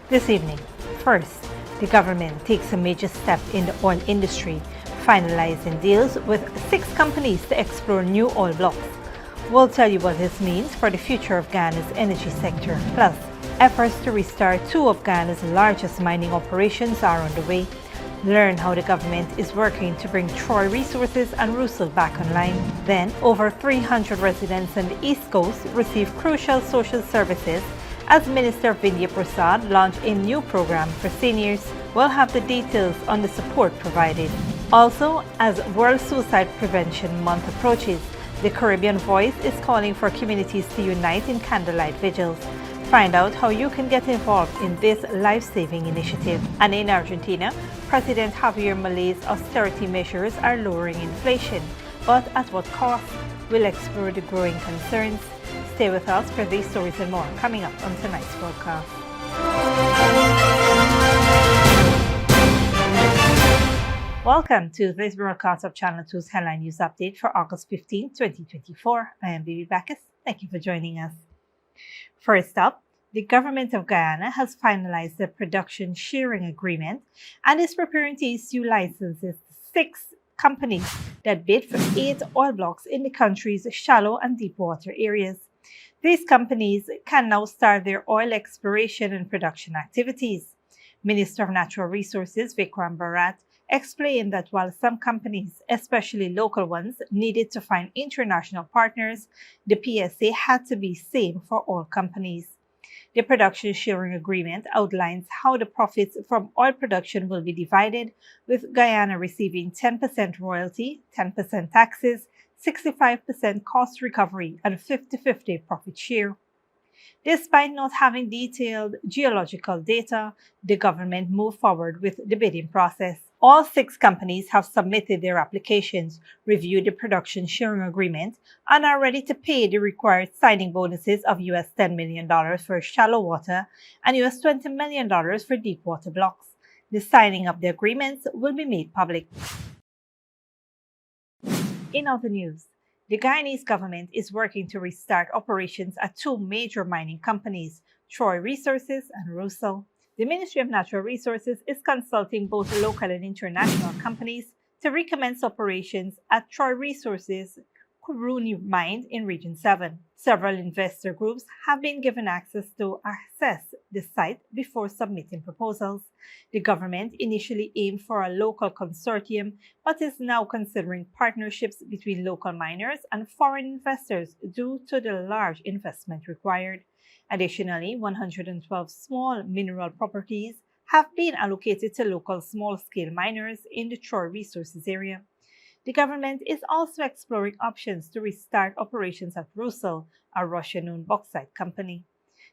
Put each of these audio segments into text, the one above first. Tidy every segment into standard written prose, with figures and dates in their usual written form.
this evening. First, the government takes a major step in the oil industry, finalizing deals with 6 companies to explore new oil blocks. We'll tell you what this means for the future of Ghana's energy sector. Plus, efforts to restart 2 of Ghana's largest mining operations are underway. Learn how the government is working to bring Troy Resources and Rusal back online. Then, over 300 residents on the East Coast receive crucial social services as Minister Vindhya Prasad launched a new program for seniors. We'll have the details on the support provided. Also, as World Suicide Prevention Month approaches, the Caribbean Voice is calling for communities to unite in candlelight vigils. Find out how you can get involved in this life-saving initiative. And in Argentina, President Javier Milei's austerity measures are lowering inflation. But at what cost? We'll explore the growing concerns. Stay with us for these stories and more coming up on tonight's broadcast. Welcome to this broadcast of Channel 2's Headline News Update for August 15, 2024. I am Bibi Bacchus. Thank you for joining us. First up, the government of Guyana has finalized the production sharing agreement and is preparing to issue licenses to 6 companies that bid for 8 oil blocks in the country's shallow and deep water areas. These companies can now start their oil exploration and production activities. Minister of Natural Resources Vikram Bharat explained that while some companies, especially local ones, needed to find international partners, the PSA had to be same for all companies. The production sharing agreement outlines how the profits from oil production will be divided, with Guyana receiving 10% royalty, 10% taxes, 65% cost recovery, and 50-50 profit share. Despite not having detailed geological data, the government moved forward with the bidding process. All 6 companies have submitted their applications, reviewed the production sharing agreement, and are ready to pay the required signing bonuses of $10 million for shallow water and $20 million for deep water blocks. The signing of the agreements will be made public. In other news, the Guyanese government is working to restart operations at 2 major mining companies, Troy Resources and Rusal. The Ministry of Natural Resources is consulting both local and international companies to recommence operations at Troy Resources' Kuruni mine in Region 7. Several investor groups have been given access to assess the site before submitting proposals. The government initially aimed for a local consortium, but is now considering partnerships between local miners and foreign investors due to the large investment required. Additionally, 112 small mineral properties have been allocated to local small-scale miners in the Troy Resources area. The government is also exploring options to restart operations at Rusal, a Russian-owned bauxite company.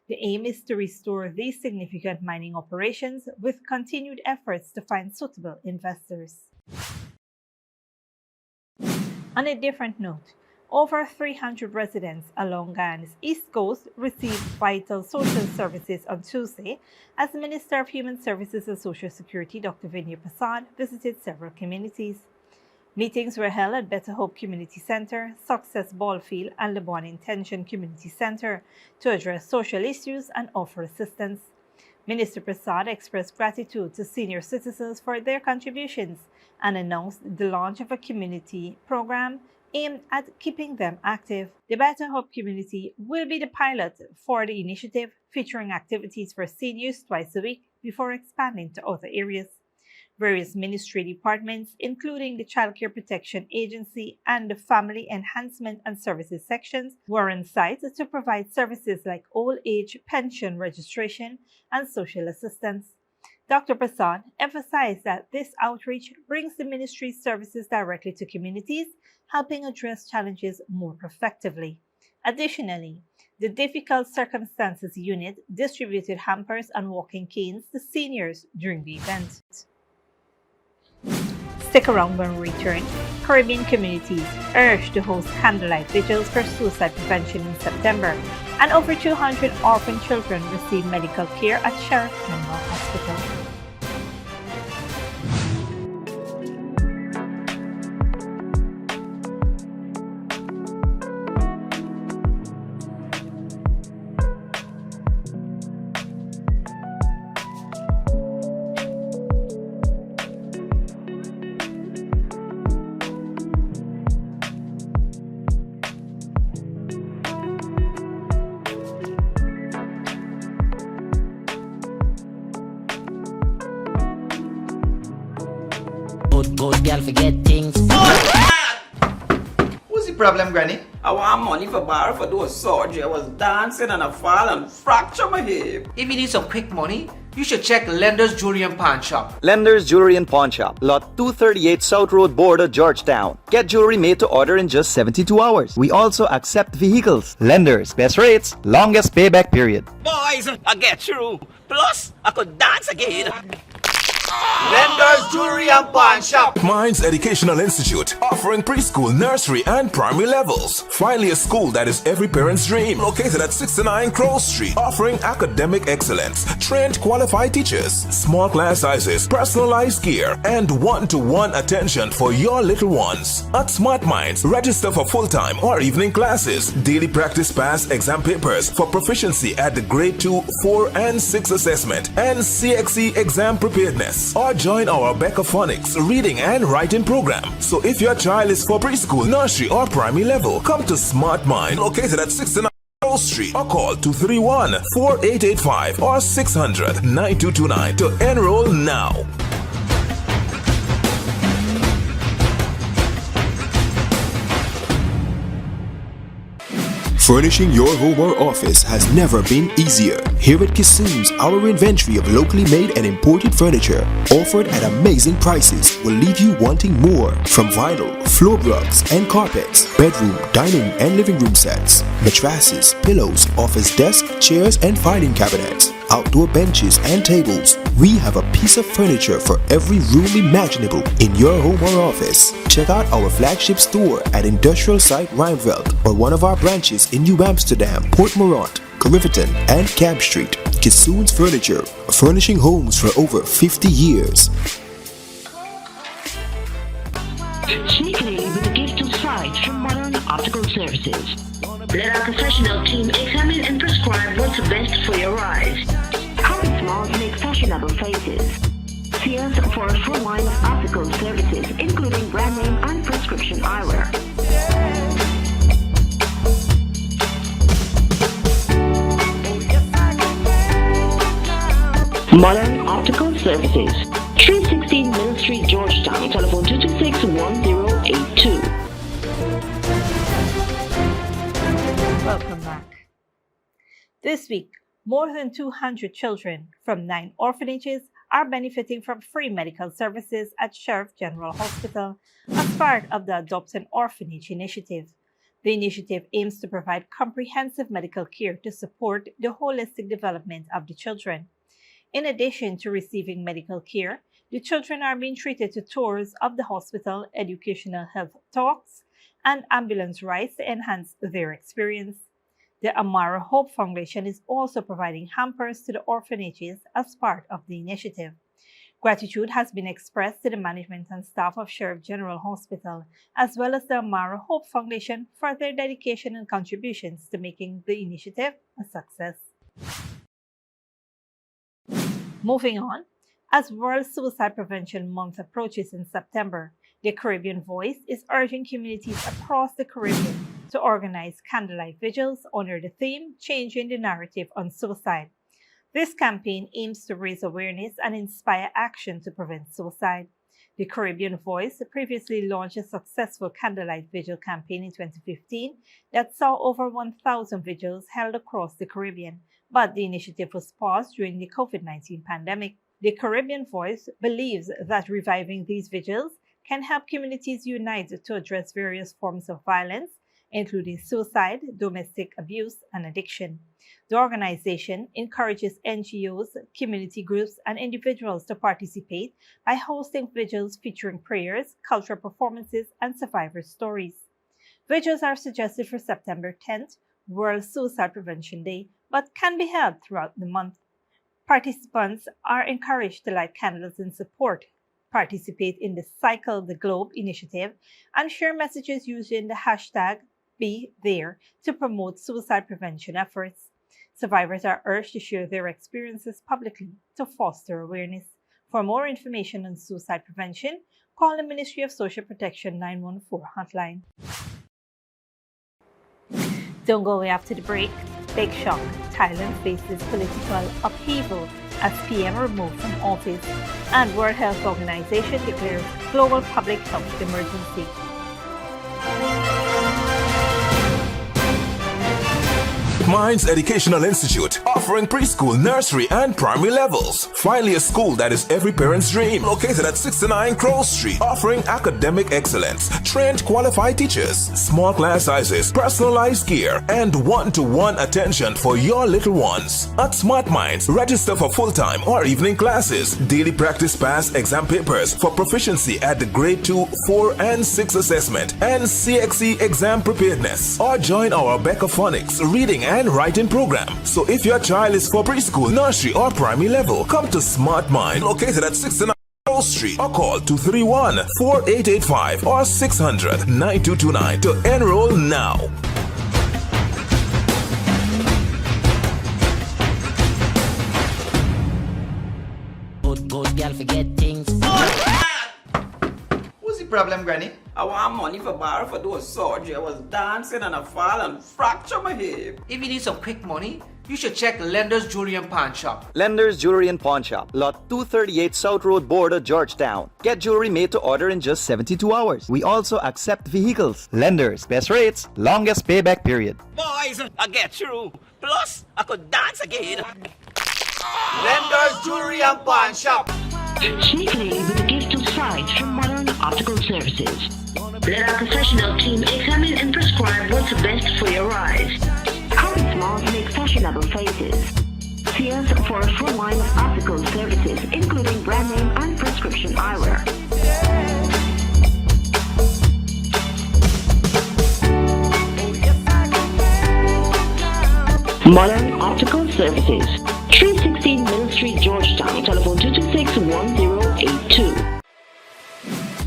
The aim is to restore these significant mining operations with continued efforts to find suitable investors. On a different note, over 300 residents along Guyana's East Coast received vital social services on Tuesday as Minister of Human Services and Social Security Dr. Vindhya Prasad visited several communities. Meetings were held at Better Hope Community Center, Success Ballfield, and Le Bon Intention Community Center to address social issues and offer assistance. Minister Prasad expressed gratitude to senior citizens for their contributions and announced the launch of a community program aimed at keeping them active. The Better Hope community will be the pilot for the initiative, featuring activities for seniors twice a week before expanding to other areas. Various ministry departments, including the Child Care Protection Agency and the Family Enhancement and Services sections, were on site to provide services like old age pension registration and social assistance. Dr. Prasad emphasized that this outreach brings the ministry's services directly to communities, helping address challenges more effectively. Additionally, the Difficult Circumstances Unit distributed hampers and walking canes to seniors during the event. Stick around when we return. Caribbean communities urged to host candlelight vigils for suicide prevention in September, and over 200 orphan children receive medical care at Sheriff Memorial Hospital. good girl forget things. What's the problem, Granny? I want money for borrow for those surgery. I was dancing and I fall and fracture my hip. If you need some quick money, you should check Lender's Jewelry and Pawn Shop. Lender's Jewelry and Pawn Shop, Lot 238 South Road, Border, Georgetown. Get jewelry made to order in just 72 hours. We also accept vehicles. Lender's, best rates, longest payback period. Boys, I get through. Plus, I could dance again. Lender's Jewelry and Pawn Shop. Minds Educational Institute, offering preschool, nursery, and primary levels. Finally, a school that is every parent's dream. Located at 69 Crow Street, offering academic excellence, trained qualified teachers, small class sizes, personalized care, and one-to-one attention for your little ones. At Smart Minds, register for full-time or evening classes, daily practice pass exam papers for proficiency at the grade 2, 4, and 6 assessment, and CXE exam preparedness. Or join our Becca Phonics reading and writing program. So if your child is for preschool, nursery, or primary level, come to Smart Mind, located at 69 Grove Street, or call 231-4885 or 600-9229 to enroll now. Furnishing your home or office has never been easier. Here at Kissoons, our inventory of locally made and imported furniture, offered at amazing prices, will leave you wanting more. From vinyl, floor rugs and carpets, bedroom, dining and living room sets, mattresses, pillows, office desk, chairs and filing cabinets, outdoor benches and tables. We have a piece of furniture for every room imaginable in your home or office. Check out our flagship store at Industrial Site Rijnveld or one of our branches in New Amsterdam, Port Morant, Riverton, and Cab Street. Kissoons Furniture, furnishing homes for over 50 years. Sneakily with a gift of sight from Modern Optical Services. Let our professional team examine and prescribe what's best for your eyes. Our smiles make fashionable faces. See us for a full line of optical services, including brand name and prescription eyewear. Modern Optical Services, 316 Mill Street, Georgetown. Telephone 226-1082. Welcome back. This week, more than 200 children from 9 orphanages are benefiting from free medical services at Sheriff General Hospital as part of the Adopt an Orphanage initiative. The initiative aims to provide comprehensive medical care to support the holistic development of the children. In addition to receiving medical care, the children are being treated to tours of the hospital, educational health talks, and ambulance rides to enhance their experience. The Amara Hope Foundation is also providing hampers to the orphanages as part of the initiative. Gratitude has been expressed to the management and staff of Sheriff General Hospital, as well as the Amara Hope Foundation for their dedication and contributions to making the initiative a success. Moving on, as World Suicide Prevention Month approaches in September, the Caribbean Voice is urging communities across the Caribbean to organize candlelight vigils under the theme Changing the Narrative on Suicide. This campaign aims to raise awareness and inspire action to prevent suicide. The Caribbean Voice previously launched a successful candlelight vigil campaign in 2015 that saw over 1,000 vigils held across the Caribbean, but the initiative was paused during the COVID-19 pandemic. The Caribbean Voice believes that reviving these vigils can help communities unite to address various forms of violence, including suicide, domestic abuse, and addiction. The organization encourages NGOs, community groups, and individuals to participate by hosting vigils featuring prayers, cultural performances, and survivor stories. Vigils are suggested for September 10th, World Suicide Prevention Day, but can be held throughout the month. Participants are encouraged to light candles in support, participate in the Cycle the Globe initiative, and share messages using the hashtag #BeThere to promote suicide prevention efforts. Survivors are urged to share their experiences publicly to foster awareness. For more information on suicide prevention, call the Ministry of Social Protection 914 hotline. Don't go away after the break. Big shock. Thailand faces political upheaval as PM removed from office, and World Health Organization declares global public health emergency. Minds Educational Institute, offering preschool, nursery, and primary levels. Finally, a school that is every parent's dream. Located at 69 Crow Street, offering academic excellence, trained qualified teachers, small class sizes, personalized care, and one-to-one attention for your little ones. At Smart Minds, register for full-time or evening classes, daily practice pass exam papers for proficiency at the grade 2, 4, and 6 assessment, and CXE exam preparedness. Or join our Becca Phonics reading and writing program. So if your child is for preschool, nursery, or primary level, come to Smart Mind, located at 69 Crow Street, or call 231-4885 or 600-9229 to enroll now. Good girl forget things. What's the problem, Granny? I want money for borrow for those surgery. I was dancing and I fall and fracture my hip. If you need some quick money, you should check Lender's Jewelry and Pawn Shop. Lender's Jewelry and Pawn Shop, lot 238 South Road Border, Georgetown. Get jewelry made to order in just 72 hours. We also accept vehicles. Lender's, best rates, longest payback period. Boys, I get through. Plus, I could dance again. Lender's Jewelry and Pawn Shop. Sneakily with a gift of sight from Modern Optical Services. Let our professional team examine and prescribe what's best for your eyes. Our smiles make fashionable faces. See us for a full line of optical services, including brand name and prescription eyewear. Modern Optical Services, 316 Middle Street, Georgetown. Telephone 226-1082.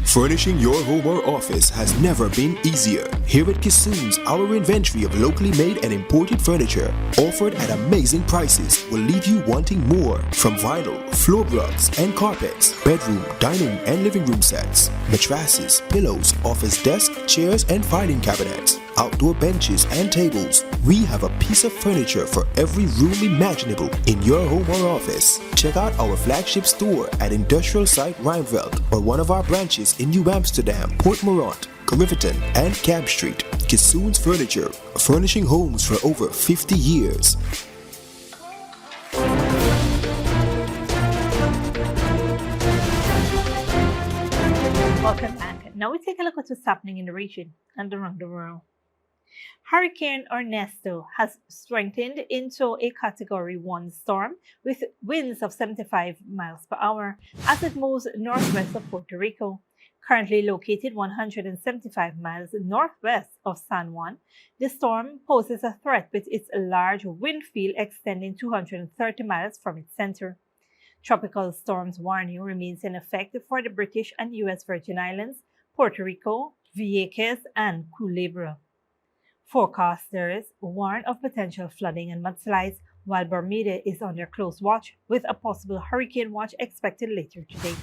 Furnishing your home or office has never been easier. Here at Kissoon's, our inventory of locally made and imported furniture, offered at amazing prices, will leave you wanting more. From vinyl, floor rugs and carpets, bedroom, dining and living room sets, mattresses, pillows, office desk, chairs and filing cabinets, outdoor benches and tables. We have a piece of furniture for every room imaginable in your home or office. Check out our flagship store at Industrial Site Rijnveld or one of our branches in New Amsterdam, Port Morant, Riverton, and Camp Street. Kissoon's Furniture, furnishing homes for over 50 years. Welcome back. Now we take a look at what's happening in the region and around the world. Hurricane Ernesto has strengthened into a Category 1 storm with winds of 75 miles per hour as it moves northwest of Puerto Rico. Currently located 175 miles northwest of San Juan, the storm poses a threat with its large wind field extending 230 miles from its center. Tropical storms warning remains in effect for the British and U.S. Virgin Islands, Puerto Rico, Vieques, and Culebra. Forecasters warn of potential flooding and mudslides, while Bermuda is under close watch with a possible hurricane watch expected later today.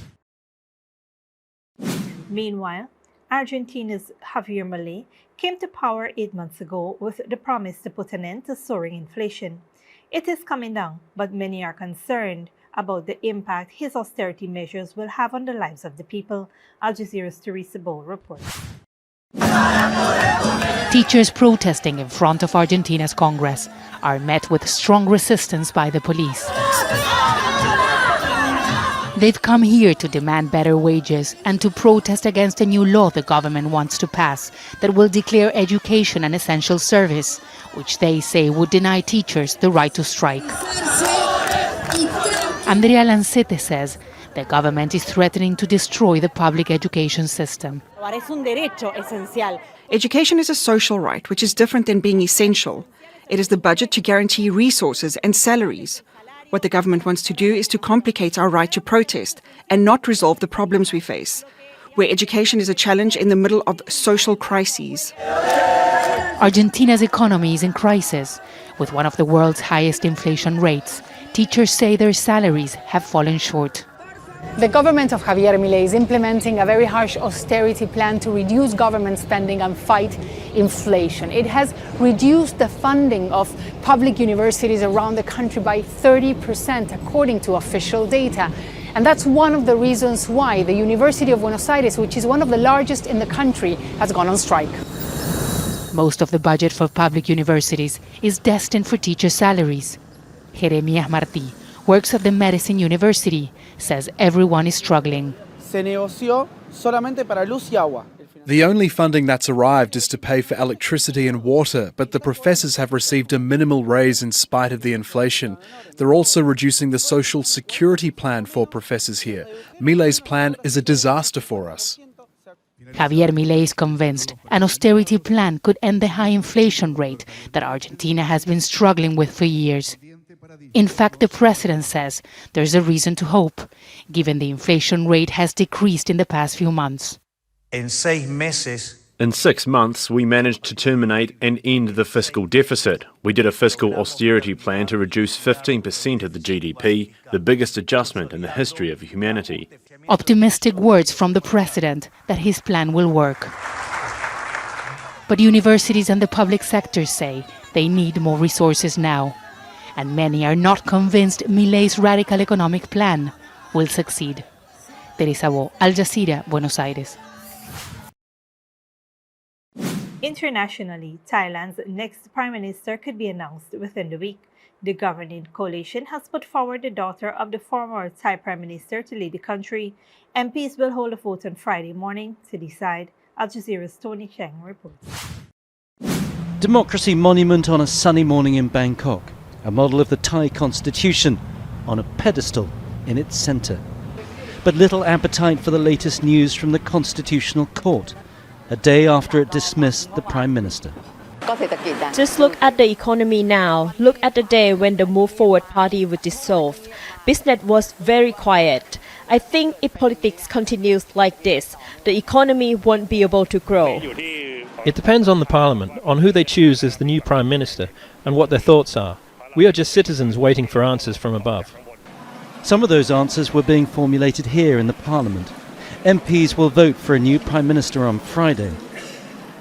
Meanwhile, Argentina's Javier Milei came to power 8 months ago with the promise to put an end to soaring inflation. It is coming down, but many are concerned about the impact his austerity measures will have on the lives of the people. Al Jazeera's Teresa Bow reports. Teachers protesting in front of Argentina's Congress are met with strong resistance by the police. They've come here to demand better wages and to protest against a new law the government wants to pass that will declare education an essential service, which they say would deny teachers the right to strike. Andrea Lancete says the government is threatening to destroy the public education system. Education is a social right, which is different than being essential. It is the budget to guarantee resources and salaries. What the government wants to do is to complicate our right to protest and not resolve the problems we face, where education is a challenge in the middle of social crises. Argentina's economy is in crisis. With one of the world's highest inflation rates, teachers say their salaries have fallen short. The government of Javier Milei is implementing a very harsh austerity plan to reduce government spending and fight inflation. It has reduced the funding of public universities around the country by 30%, according to official data. And that's one of the reasons why the University of Buenos Aires, which is one of the largest in the country, has gone on strike. Most of the budget for public universities is destined for teacher salaries. Jeremias Martí works at the Medicine University, says everyone is struggling. The only funding that's arrived is to pay for electricity and water, but the professors have received a minimal raise in spite of the inflation. They're also reducing the social security plan for professors here. Milei's plan is a disaster for us. Javier Milei is convinced an austerity plan could end the high inflation rate that Argentina has been struggling with for years. In fact, the president says there's a reason to hope, given the inflation rate has decreased in the past few months. In 6 months, we managed to terminate and end the fiscal deficit. We did a fiscal austerity plan to reduce 15% of the GDP, the biggest adjustment in the history of humanity. Optimistic words from the president that his plan will work. But universities and the public sector say they need more resources now. And many are not convinced Milei's radical economic plan will succeed. Teresa Bo, Al Jazeera, Buenos Aires. Internationally, Thailand's next prime minister could be announced within the week. The governing coalition has put forward the daughter of the former Thai prime minister to lead the country. MPs will hold a vote on Friday morning to decide. Al Jazeera's Tony Cheng reports. Democracy monument on a sunny morning in Bangkok. A model of the Thai constitution on a pedestal in its centre. But little appetite for the latest news from the Constitutional Court, a day after it dismissed the Prime Minister. Just look at the economy now. Look at the day when the Move Forward Party was dissolved. Business was very quiet. I think if politics continues like this, the economy won't be able to grow. It depends on the Parliament, on who they choose as the new Prime Minister and what their thoughts are. We are just citizens waiting for answers from above. Some of those answers were being formulated here in the Parliament. MPs will vote for a new Prime Minister on Friday.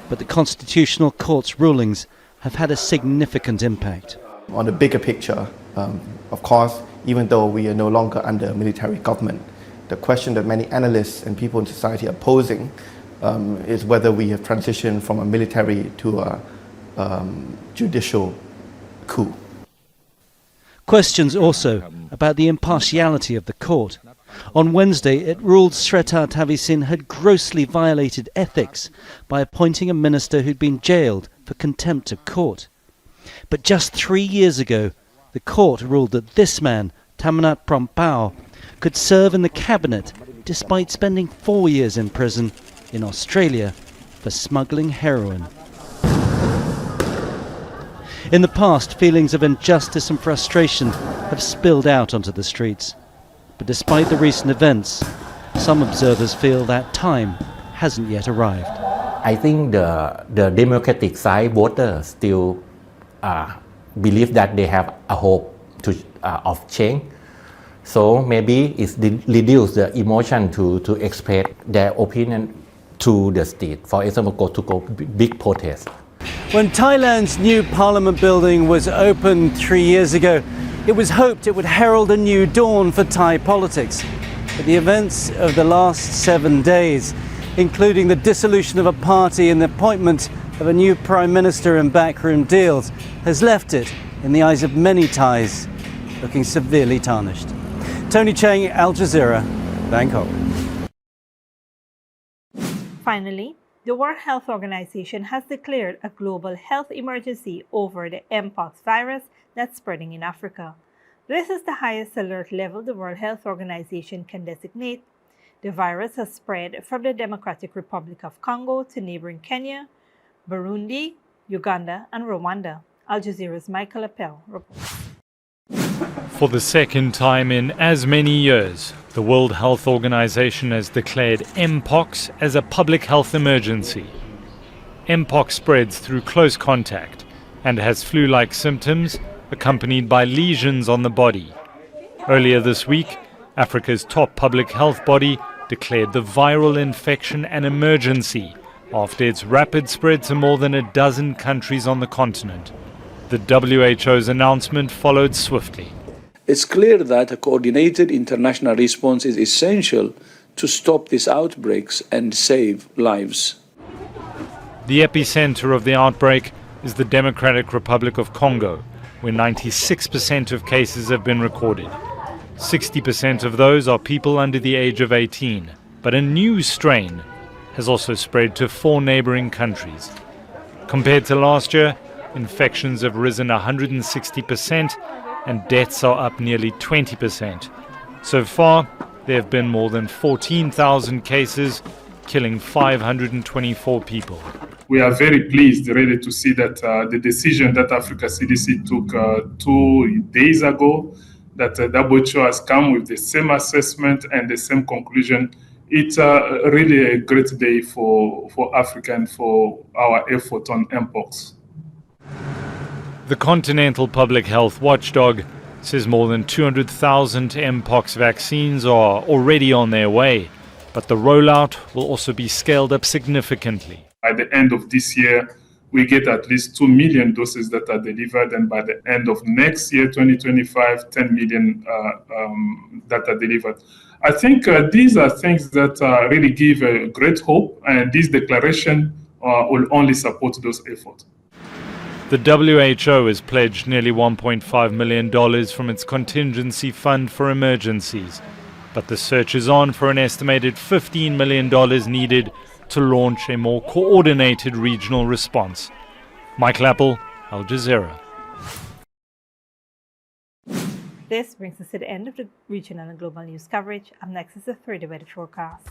But the Constitutional Court's rulings have had a significant impact. On the bigger picture, of course, even though we are no longer under a military government, the question that many analysts and people in society are posing is whether we have transitioned from a military to a judicial coup. Questions also about the impartiality of the court. On Wednesday, it ruled Srettha Thavisin had grossly violated ethics by appointing a minister who'd been jailed for contempt of court. But just 3 years ago, the court ruled that this man, Tamanat Prompao, could serve in the cabinet despite spending 4 years in prison in Australia for smuggling heroin. In the past, feelings of injustice and frustration have spilled out onto the streets. But despite the recent events, some observers feel that time hasn't yet arrived. I think the Democratic side voters still believe that they have a hope of change. So maybe it's reduce the emotion to express their opinion to the state. For example, go big protest. When Thailand's new parliament building was opened 3 years ago, it was hoped it would herald a new dawn for Thai politics. But the events of the last 7 days, including the dissolution of a party and the appointment of a new prime minister and backroom deals, has left it, in the eyes of many Thais, looking severely tarnished. Tony Cheng, Al Jazeera, Bangkok. Finally, the World Health Organization has declared a global health emergency over the Mpox virus that's spreading in Africa. This is the highest alert level the World Health Organization can designate. The virus has spread from the Democratic Republic of Congo to neighboring Kenya, Burundi, Uganda, and Rwanda. Al Jazeera's Michael Appel reports. For the second time in as many years, the World Health Organization has declared Mpox as a public health emergency. Mpox spreads through close contact and has flu-like symptoms accompanied by lesions on the body. Earlier this week, Africa's top public health body declared the viral infection an emergency after its rapid spread to more than a dozen countries on the continent. The WHO's announcement followed swiftly. It's clear that a coordinated international response is essential to stop these outbreaks and save lives. The epicenter of the outbreak is the Democratic Republic of Congo, where 96% of cases have been recorded. 60% of those are people under the age of 18, but a new strain has also spread to 4 neighboring countries. Compared to last year, infections have risen 160% and deaths are up nearly 20%. So far, there have been more than 14,000 cases, killing 524 people. We are very pleased really to see that the decision that Africa CDC took 2 days ago, that WHO has come with the same assessment and the same conclusion. It's really a great day for Africa and for our effort on Mpox. The Continental Public Health Watchdog says more than 200,000 Mpox vaccines are already on their way, but the rollout will also be scaled up significantly. By the end of this year, we get at least 2 million doses that are delivered, and by the end of next year, 2025, 10 million that are delivered. I think these are things that really give a great hope, and this declaration will only support those efforts. The WHO has pledged nearly $1.5 million from its contingency fund for emergencies, but the search is on for an estimated $15 million needed to launch a more coordinated regional response. Michael Apple, Al Jazeera. This brings us to the end of the regional and global news coverage. Up next is the 3-day weather forecast.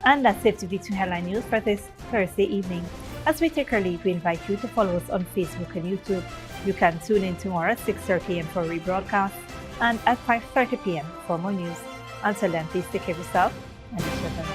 And that's it to V2 Headline News for this Thursday evening. As we take our leave, we invite you to follow us on Facebook and YouTube. You can tune in tomorrow at 6:30 a.m. for a rebroadcast and at 5:30 p.m. for more news. Until then, please take care of yourself and each other.